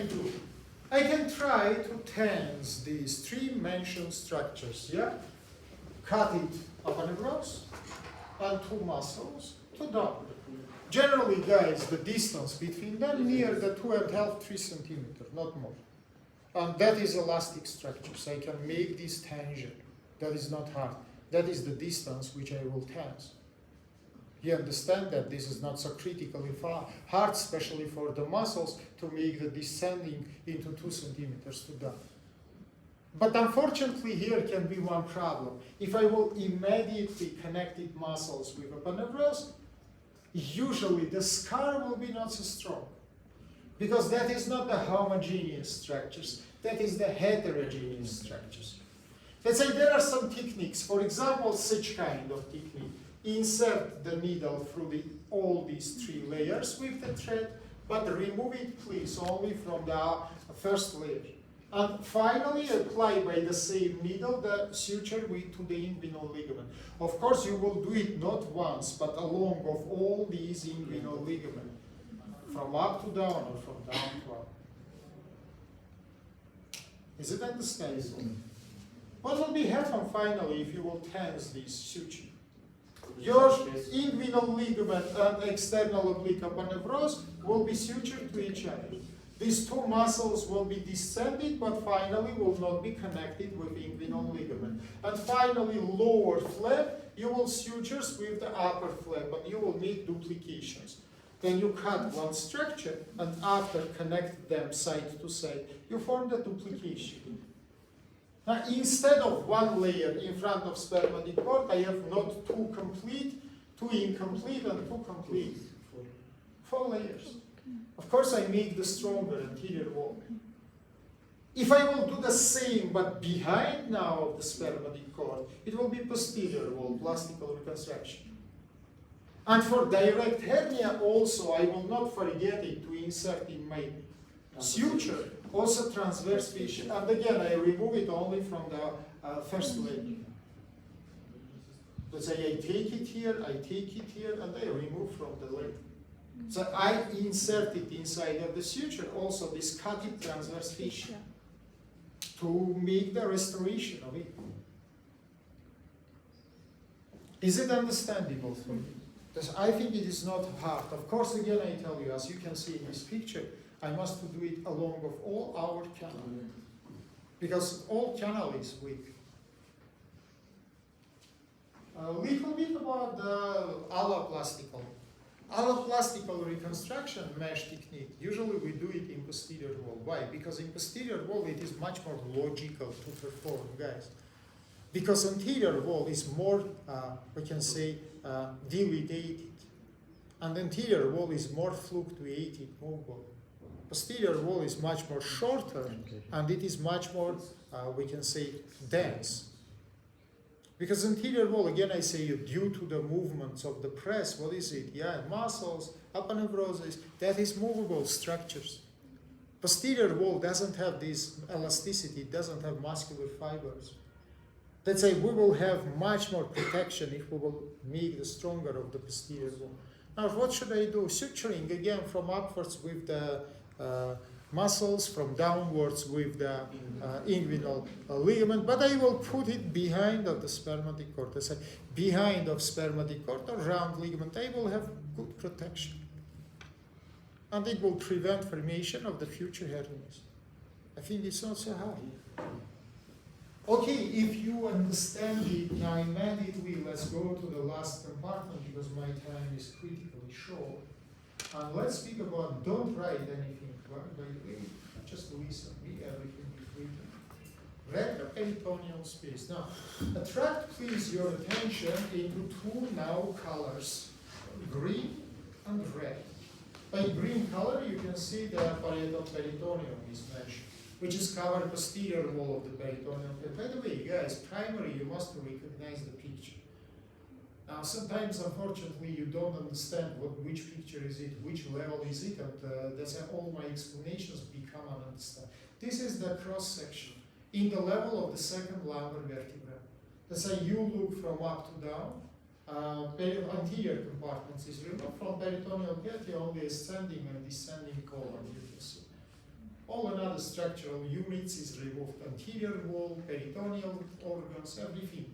do? I can try to tense these three-dimensional structures, yeah? Cut it up and across, and two muscles to down. Generally, guys, the distance between them near the 2.5, 3 centimeters, not more. And that is elastic structures. I can make this tangent. That is not hard. That is the distance which I will tense. You understand that this is not so critically hard, especially for the muscles, to make the descending into 2 centimeters to down. But unfortunately, here can be one problem. If I will immediately connect it muscles with a panevros, usually the scar will be not so strong. Because that is not the homogeneous structures, that is the heterogeneous structures. Let's say there are some techniques, for example, such kind of technique. Insert the needle through all these three layers with the thread, but remove it please only from the first layer. And finally apply by the same needle the suture to the inguinal ligament. Of course you will do it not once, but along of all these inguinal ligaments. From up to down or from down to up. Is it understandable? What will be happen finally if you will tense this suture? Your inguinal ligament and external oblique aponeuros will be sutured to each other. These two muscles will be descended, but finally will not be connected with inguinal ligament. And finally, lower flap, you will sutures with the upper flap, and you will make duplications. Then you cut one structure, and after connect them side to side, you form the duplication. Now, instead of one layer in front of spermatic cord, I have not two complete, two incomplete, and two complete. 4 layers. Of course, I make the stronger anterior wall. If I will do the same, but behind now of the spermatic cord, it will be posterior wall, plastical reconstruction. And for direct hernia also, I will not forget it to insert in my suture, also transverse fissure. And again, I remove it only from the first layer. Let's say I take it here, and I remove from the layer. So I insert it inside of the suture, also this cutted transverse fissure, to make the restoration of it. Is it understandable for you? Because I think it is not hard. Of course, again, I tell you, as you can see in this picture, I must do it along of all our canal. Because all canal is weak. A little bit about the alloplastical. Alloplastical reconstruction mesh technique, usually we do it in posterior wall. Why? Because in posterior wall it is much more logical to perform, guys. Because anterior wall is more, we can say, dilated, and anterior wall is more fluctuated, movable. Posterior wall is much more shorter, and it is much more, we can say, dense. Because anterior wall, again I say, due to the movements of the press, what is it? Yeah, muscles, aponeurosis, that is movable structures. Posterior wall doesn't have this elasticity, it doesn't have muscular fibers. Let's say we will have much more protection if we will make the stronger of the posterior wall. Now, what should I do? Suturing again from upwards with the muscles, from downwards with the inguinal ligament, but I will put it behind of the spermatic cord. I say behind of spermatic cord or round ligament, I will have good protection. And it will prevent formation of the future hernias. I think it's not so hard. Okay, if you understand it, now immediately let's go to the last compartment because my time is critically short. And let's speak about, don't write anything, by the way, just listen, read everything is written. Retroperitoneal space. Now, attract please your attention into two now colors, green and red. By green color, you can see the peritoneum is mentioned, which is covered posterior wall of the peritoneal. By the way, guys, primary, you must recognize the picture. Now, sometimes, unfortunately, you don't understand which picture is it, which level is it, and that's how all my explanations become ununderstood. This is the cross section in the level of the second lumbar vertebra. That's how you look from up to down. Anterior compartments is removed from peritoneal cavity, only ascending and descending column you can see. All another structural units is removed, anterior wall, peritoneal organs, everything.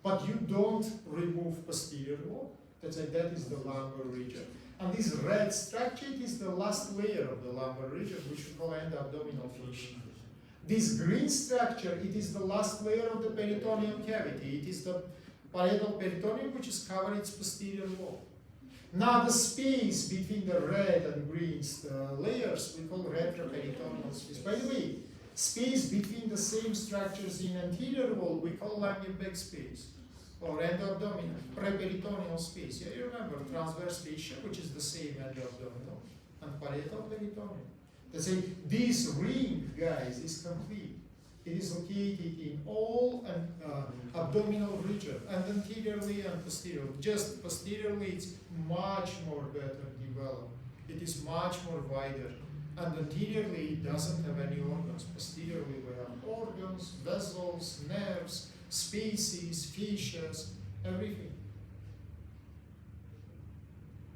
But you don't remove posterior wall. That is the lumbar region. And this red structure, it is the last layer of the lumbar region, which we call end-abdominal fascia. This green structure, it is the last layer of the peritoneal cavity. It is the parietal peritoneum, which is covering its posterior wall. Now the space between the red and green layers we call retroperitoneal space. By the way, space between the same structures in anterior wall we call Langenbeck space or endabdominal, preperitoneal space. Yeah, you remember transverse fascia, which is the same endabdominal, and parietal peritoneum. They say this ring, guys, is complete. It is located in all abdominal region, and anteriorly and posteriorly. Just posteriorly, it's much more better developed. It is much more wider. And anteriorly, it doesn't have any organs. Posteriorly, we have organs, vessels, nerves, spaces, fascias, everything.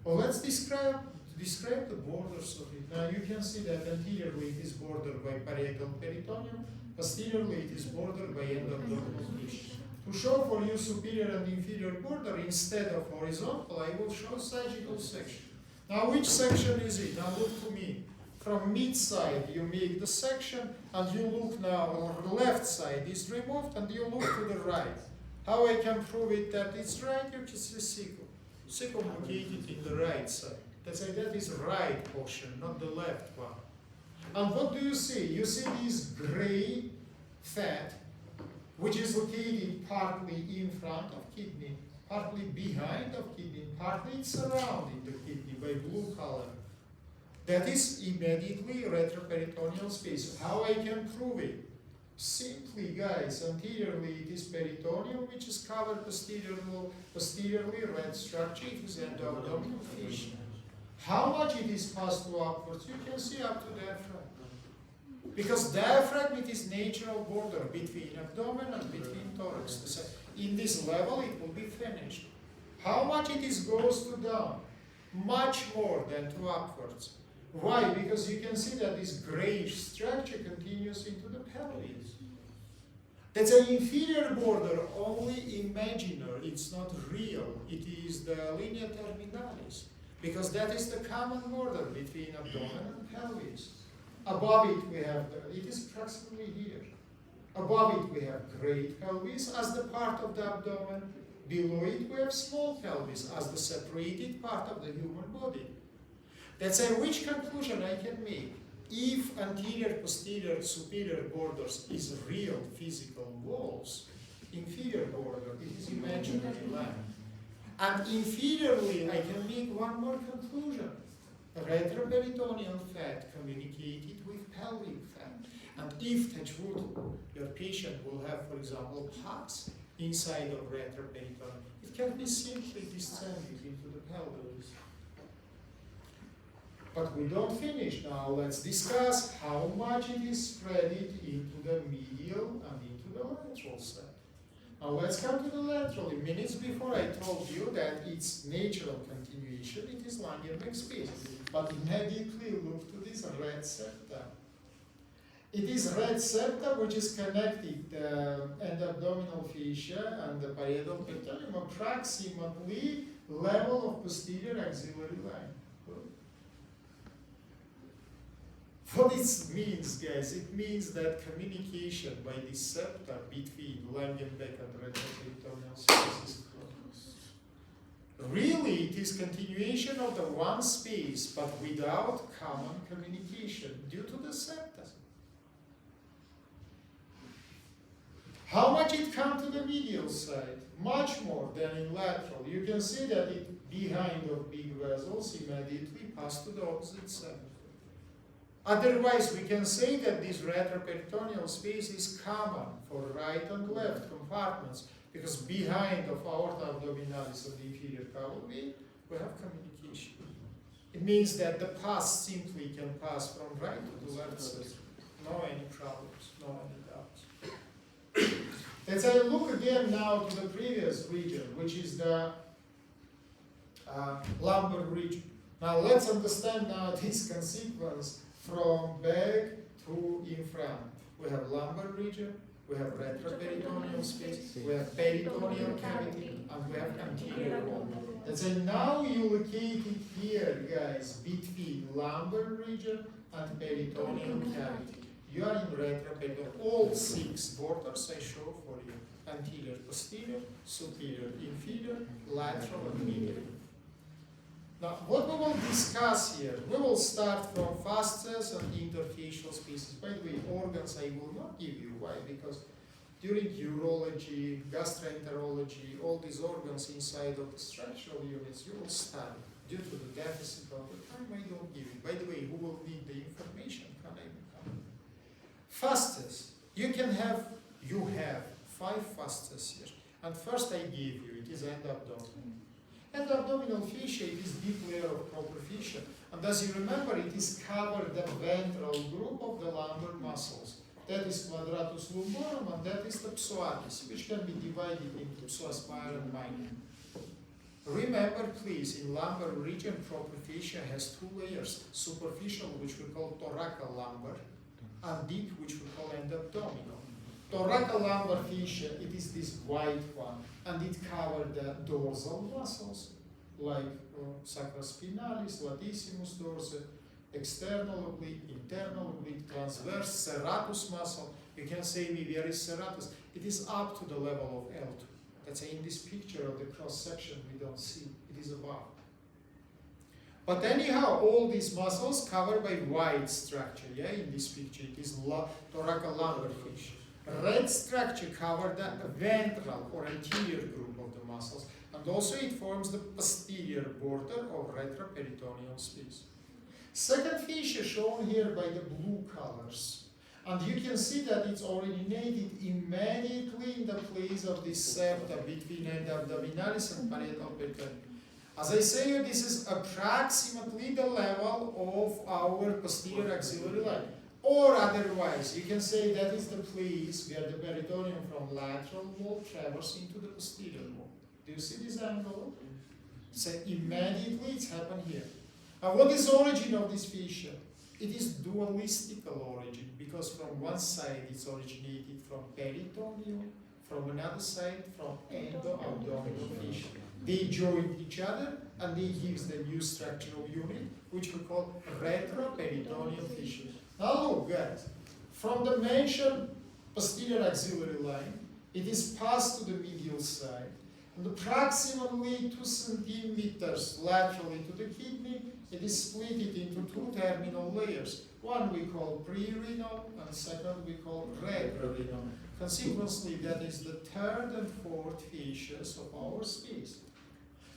Well, let's describe the borders of it. Now, you can see that anteriorly it is bordered by parietal peritoneum. Posteriorly, it is bordered by endabdominal fascia. To show for you superior and inferior border, instead of horizontal, I will show sagittal section. Now, which section is it? Now, look to me. From mid side, you make the section, and you look now, or the left side is removed, and you look to the right. How I can prove it that it's right? You just see sickle. Sickle located in the right side. That is right portion, not the left one. And what do you see? You see this gray fat, which is located partly in front of kidney, partly behind of kidney, partly surrounding the kidney by blue color. That is immediately retroperitoneal space. How I can prove it? Simply, guys, anteriorly it is peritoneum, which is covered posteriorly red structure, it is endabdominal fascia. How much it is passed to upwards? You can see up to diaphragm. Because diaphragm, it is natural border between abdomen and between thorax. In this level, it will be finished. How much it is goes to down? Much more than to upwards. Why? Because you can see that this grayish structure continues into the pelvis. That's an inferior border, only imaginary. It's not real. It is the linea terminalis. Because that is the common border between abdomen and pelvis. Above it we have, it is approximately here. Above it we have great pelvis as the part of the abdomen. Below it we have small pelvis as the separated part of the human body. That's which conclusion I can make. If anterior, posterior, superior borders is real physical walls, inferior border, it is imaginary line. And inferiorly, I can make one more conclusion. Retroperitoneal fat communicated with pelvic fat. And if, touch wood, your patient will have, for example, pus inside of retroperitoneum, it can be simply descended into the pelvis. But we don't finish. Now let's discuss how much it is spread into the medial and into the lateral side. Now let's come to the lateral. Minutes before I told you that its natural continuation, it is Langenbeck space. But immediately look to this red septum. It is red septum which is connected endabdominal fascia and the parietal peritoneum approximately level of posterior axillary line. What it means, guys, it means that communication by this septum between Langenbeck and retroperitoneal space is close. Really, it is continuation of the one space, but without common communication due to the septum. How much it comes to the medial side? Much more than in lateral. You can see that it behind of big vessels immediately pass to the opposite side. Otherwise, we can say that this retroperitoneal space is common for right and left compartments, because behind of aorta abdominalis of the inferior caudal vein, we have communication. It means that the pus simply can pass from right to the left side. No any problems, no any doubts. Let's look again now to the previous region, which is the lumbar region. Now let's understand now this consequence from back to in front. We have lumbar region, we have retroperitoneal space, we have peritoneal cavity, and we have anterior wall. And so now you locate it here, guys, between lumbar region and peritoneal cavity. You are in retroperitoneal. All 6 borders I show for you. Anterior, posterior, superior, inferior, lateral, and medial. Now, what we will discuss here, we will start from fascias and interfacial spaces. By the way, organs I will not give you. Why? Because during urology, gastroenterology, all these organs inside of the structural units, you will study. Due to the deficit of the time, I don't give you. By the way, who will need the information? Can I become? Fascias. You have 5 fascias here. And first I give you, it is end-abdominal. End-abdominal fascia, it is deep layer of proper fascia. And as you remember, it is covered the ventral group of the lumbar muscles. That is quadratus lumborum, and that is the psoas, which can be divided into psoas major and minor. Remember, please, in lumbar region, proper fascia has 2 layers: superficial, which we call thoracolumbar, and deep, which we call end-abdominal. Thoracolumbar fascia, it is this white one, and it covers the dorsal muscles, like sacrospinalis, latissimus dorsi, external oblique, internal oblique, transverse, serratus muscle. You can say me, where is serratus? It is up to the level of L2. That's in this picture of the cross section we don't see. It is above. But anyhow, all these muscles covered by white structure. Yeah, in this picture it is thoracolumbar fascia. Red structure covers the ventral or anterior group of the muscles, and also it forms the posterior border of retroperitoneal space. Second fascia shown here by the blue colors. And you can see that it's originated immediately in the place of this septa between end-abdominalis and parietal peritoneum. As I say, this is approximately the level of our posterior axillary line. Or otherwise, you can say that is the place where the peritoneum from lateral wall traverses into the posterior wall. Do you see this angle? So immediately it's happened here. Now what is the origin of this fascia? It is dualistical origin, because from one side it's originated from peritoneum, from another side from endo-abdominal fascia. They join each other and they give the new structural unit, which we call retroperitoneal fascia. Now look, guys, from the mentioned posterior axillary line, it is passed to the medial side, and approximately 2 centimeters laterally to the kidney, it is split into 2 terminal layers. One we call prerenal, and second we call retrorenal. Consequently, that is the 3rd and 4th fascias of our space.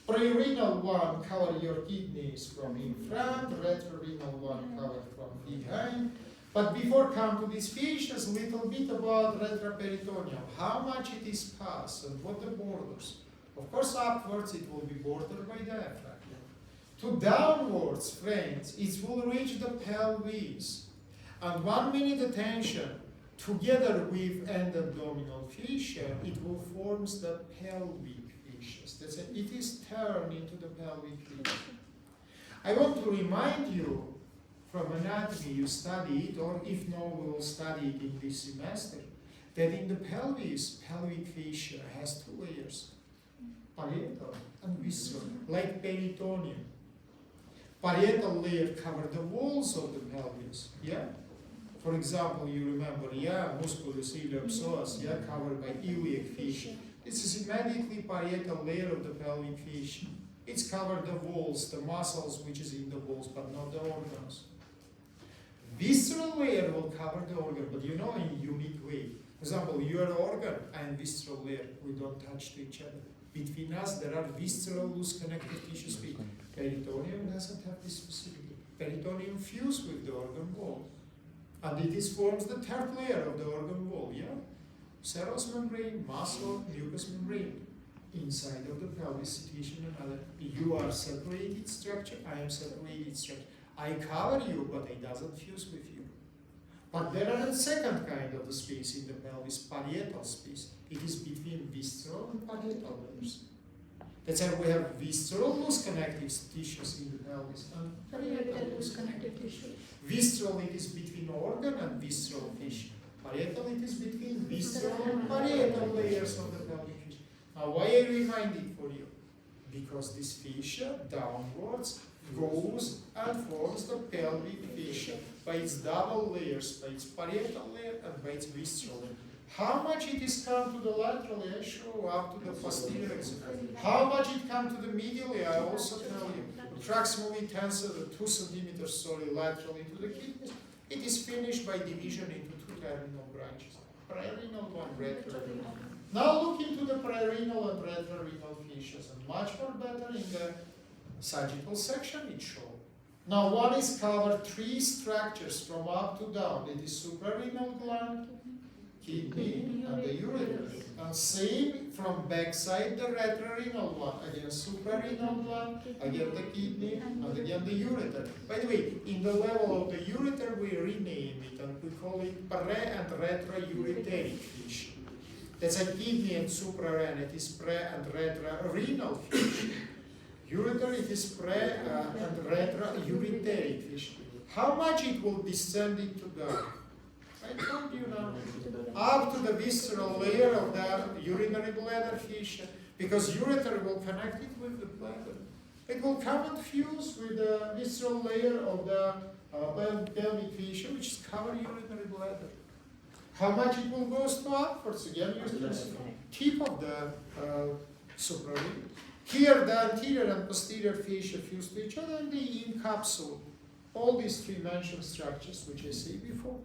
Prerenal one cover your kidneys from in front, retrorenal one cover from behind. But before come to these fascias, little bit about retroperitoneal. How much it is passed and what the borders. Of course, upwards it will be bordered by diaphragm. To downwards, friends, it will reach the pelvis. And 1 minute attention, together with end-abdominal fascia, it will form the pelvic fascias. That's it. It is turned into the pelvic fascia. I want to remind you, from anatomy you study it, or if not, we will study it in this semester, that in the pelvis, pelvic fascia has 2 layers, parietal and visceral, like peritoneum. Parietal layer covers the walls of the pelvis, yeah? For example, you remember, musculus iliac psoas, covered by iliac fascia. This is immediately parietal layer of the pelvic fascia. It's covered the walls, the muscles which is in the walls, but not the organs. Visceral layer will cover the organ, but in a unique way. For example, your organ and visceral layer, we don't touch to each other. Between us, there are visceral loose connective tissues. Peritoneum doesn't have this specifically. Peritoneum fuses with the organ wall. And it forms the 3rd layer of the organ wall, serous membrane, muscle, mucous membrane. Inside of the pelvis, situation another. You are separated structure, I am separated structure. I cover you, but it doesn't fuse with you. But there are a second kind of the space in the pelvis, parietal space. It is between visceral and parietal layers. That's why we have visceral loose connective tissues in the pelvis and parietal loose connective tissue. Visceral, it is between organ and visceral tissue. Parietal, it is between visceral and parietal layers of the pelvic tissue. Now, why I remind it for you? Because this fascia downwards goes and forms the pelvic fascia by its double layers, by its parietal layer and by its visceral layer. How much it is come to the lateral, I show up to the posterior example. How much it come to the medially, I also tell you. Approximately 2 centimeters, laterally to the kidneys. It is finished by division into 2 terminal branches. Prerenal one, retrorenal. Now look into the prerenal and retrorenal fascias, and much more better in the sagittal section it shows. Now one is covered 3 structures from up to down. It is suprarenal gland, kidney, and the ureter. And same from backside the retrorenal one. Again suprarenal gland, again the kidney, and again the ureter. By the way, in the level of the ureter we rename it and we call it pre and retroureteric fascia. That's a kidney and suprarenal, it is pre and retrorenal fascia. Ureter, it is pre and retroureteric fascia. How much it will descend into the, I told you now, up to the visceral layer of the urinary bladder fascia, because ureter will connect it with the bladder. It will come and fuse with the visceral layer of the pelvic fascia, which is covered urinary bladder. How much it will go to upwards? Again, you can see tip of the suprarenal. Here, the anterior and posterior fascia fuse to each other, and they encapsulate all these 3 mentioned structures, which I said before.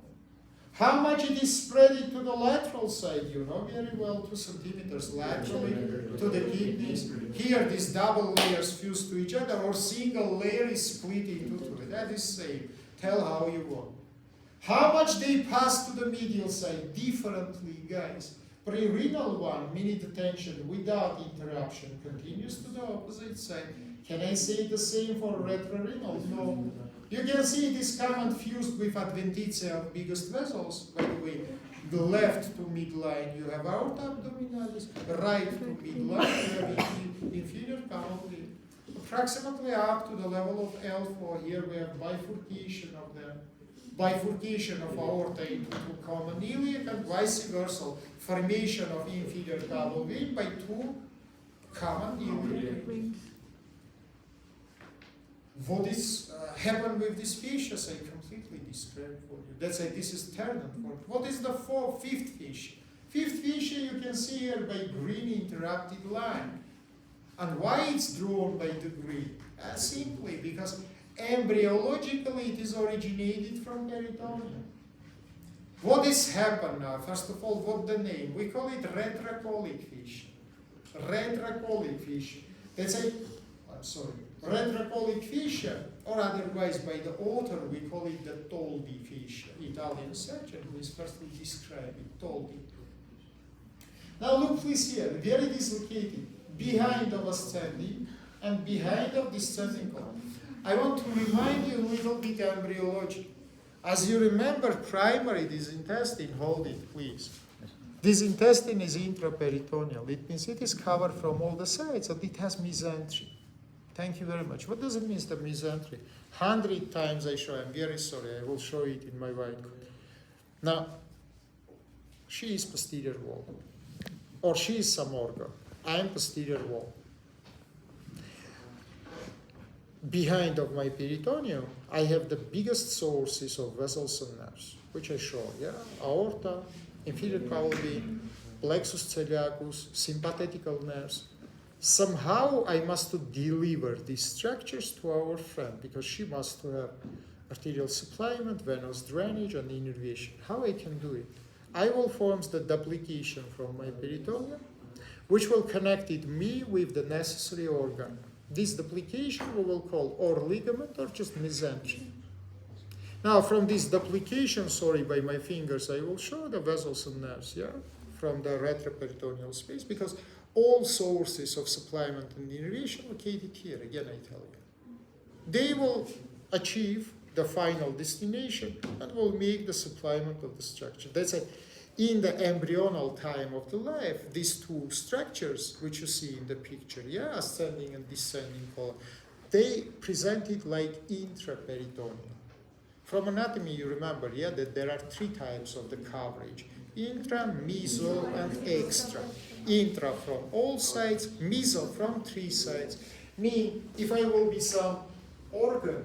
How much it is spread to the lateral side, you know very well, 2 centimeters laterally to the kidneys. Here, these double layers fuse to each other, or single layer is split into 2. That is same. Tell how you want. How much they pass to the medial side? Differently, guys. Prerenal one, minute tension without interruption, continues to the opposite side. Can I say the same for retrorenal? No. You can see it is common fused with adventitia of biggest vessels. By the way, the left to midline you have aorta abdominalis, right to midline you have inferior cavity. Approximately up to the level of L4, here we have bifurcation of them. Bifurcation of aorta into 2 common iliac and vice versa, formation of inferior caval vein by 2 common iliac. What is happened with these fascias, I completely described for you. That's why this is third and fourth. What is the 5th fascia? 5th fascia you can see here by green interrupted line. And why it's drawn by the green? Simply because embryologically, it is originated from peritoneum. What is happened now? First of all, what the name? We call it retrocolic fascia. Retrocolic fascia. That's a, retrocolic fascia, or otherwise by the author, we call it the Toldi fascia. Italian surgeon who is firstly described it, Toldi. Now look please here, where it is located? Behind of ascending and behind of descending column. I want to remind you a little bit embryology. As you remember, primary, this intestine, hold it, please. This intestine is intraperitoneal. It means it is covered from all the sides, and it has mesentery. Thank you very much. What does it mean, the mesentery? 100 times I show. I'm very sorry. I will show it in my white coat. Now, she is posterior wall, or she is some organ. I am posterior wall. Behind of my peritoneum, I have the biggest sources of vessels and nerves, which I show, yeah? Aorta, inferior caval vein, plexus celiacus, sympathetical nerves. Somehow I must deliver these structures to our friend, because she must have arterial supplement, venous drainage, and innervation. How I can do it? I will form the duplication from my peritoneum, which will connect me with the necessary organ. This duplication we will call or ligament or just mesentery. Now from this duplication, by my fingers, I will show the vessels and nerves, yeah, from the retroperitoneal space, because all sources of supplement and innervation located here, again I tell you. They will achieve the final destination and will make the supplement of the structure. That's it. in the embryonal time of the life, these two structures, which you see in the picture, yeah, ascending and descending colon, they presented like intraperitoneal. From anatomy, you remember, yeah, that there are three types of the coverage: intra, meso, and extra. Intra from all sides, meso from three sides. Mean, if I will be some organ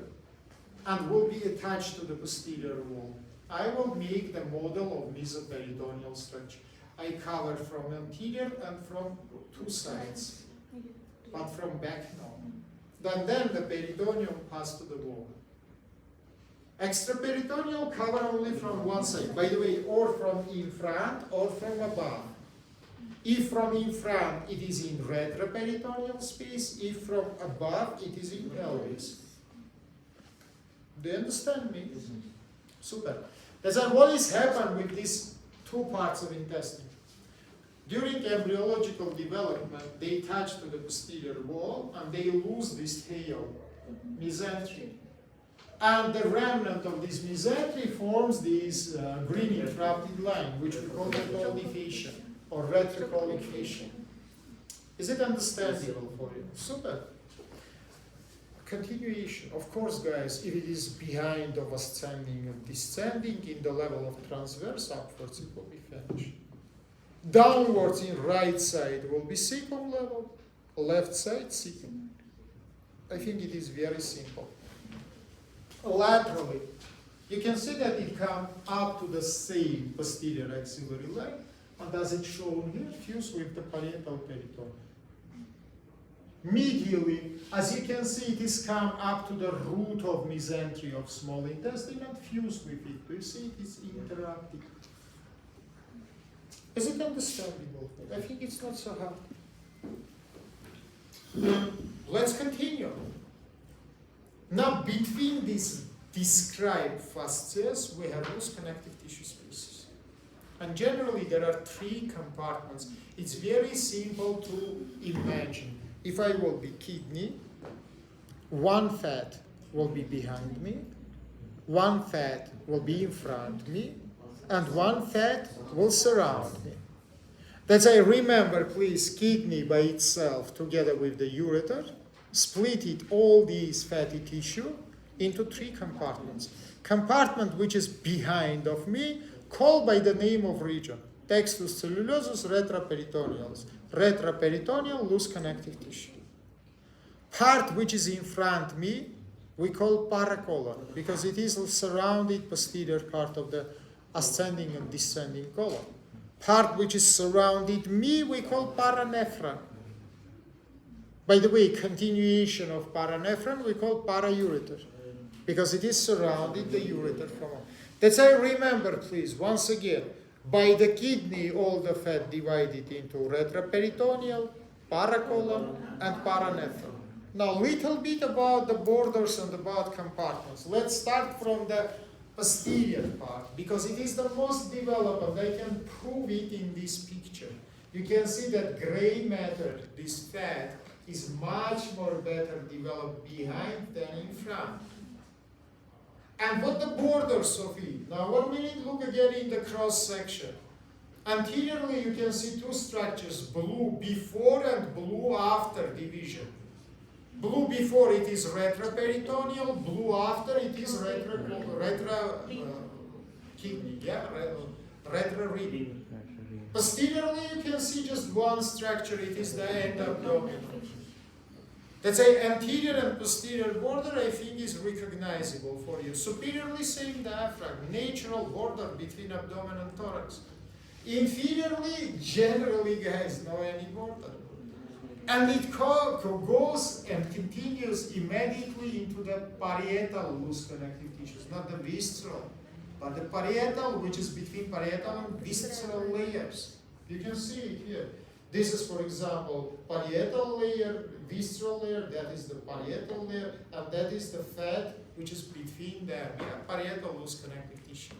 and will be attached to the posterior wall, I will make the model of mesoperitoneal structure. I cover from anterior and from two sides, but from back no. Then the peritoneum pass to the wall. Extraperitoneal cover only from one side. By the way, or from in front or from above. If from in front, it is in retroperitoneal space. If from above, it is in pelvis. Do you understand me? Super. That's what is happened with these two parts of intestine. During embryological development, they touch to the posterior wall and they lose this tail, mesentery. And the remnant of this mesentery forms this greenish rapid line, which we call retroperitoneal or retrocolic fascia. Is it understandable for you? Super. Continuation. Of course, guys, if it is behind of ascending and descending in the level of transverse upwards, it will be finished. Downwards in right side will be second level, left side second. I think it is very simple. Laterally, you can see that it comes up to the same posterior axillary line, and as it's shown here, fuse with the parietal peritoneum. Medially, as you can see, it is come up to the root of mesentery of small intestine and fuse with it. Do you see it is interrupted? Is it understandable? I think it's not so hard. Let's continue. Now, between these described fascias, we have loose connective tissue spaces. And generally, there are three compartments. It's very simple to imagine. If I will be kidney, one fat will be behind me, one fat will be in front of me, and one fat will surround me. That's I remember, please, kidney by itself together with the ureter, split it all these fatty tissue into three compartments. Compartment which is behind of me, called by the name of region. Textus cellulosus retroperitonealis. Retroperitoneal loose connective tissue. Part which is in front of me, we call paracolon, because it is a surrounded posterior part of the ascending and descending colon. Part which is surrounded me, we call paranephron. By the way, continuation of paranephron, we call paraureter, because it is surrounded the ureter from all. That's I remember, please, once again, by the kidney, all the fat divided into retroperitoneal, paracolon, and paranephron. Now, little bit about the borders and about compartments. Let's start from the posterior part, because it is the most developed, and I can prove it in this picture. You can see that gray matter, this fat, is much more better developed behind than in front. And what the borders of it? Now 1 minute, look again in the cross section. Anteriorly, you can see two structures, blue before and blue after division. Blue before it is retroperitoneal, blue after it is kidney, yeah, retroreading. Posteriorly, you can see just one structure, it is the end abdomen. Let's say anterior and posterior border, I think, is recognizable for you. Superiorly, same diaphragm, natural border between abdomen and thorax. Inferiorly, generally, guys, no any border. And it goes and continues immediately into the parietal loose connective tissues, not the visceral, but the parietal, which is between parietal and visceral layers. You can see it here. This is, for example, parietal layer, visceral layer, that is the parietal layer, and that is the fat which is between them, yeah, parietal loose connective tissue.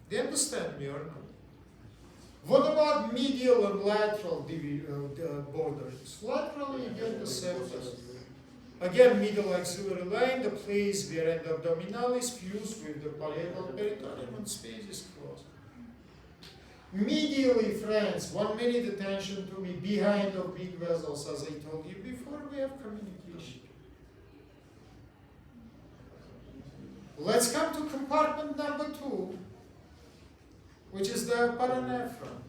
Do you understand me or not? What about medial and lateral borders? Laterally, you get the septus. Again, middle axillary line, the place where the abdominalis fuse with the parietal peritoneum and space is closed. Medially, friends, 1 minute attention to me, behind of big vessels, as I told you before, we have communication. Let's come to compartment number 2, which is the paranephron.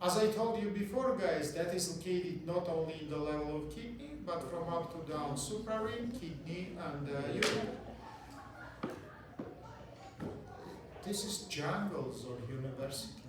As I told you before, guys, that is located not only in the level of kidney, but from up to down, suprarenal, kidney, and urine. This is jungles or university.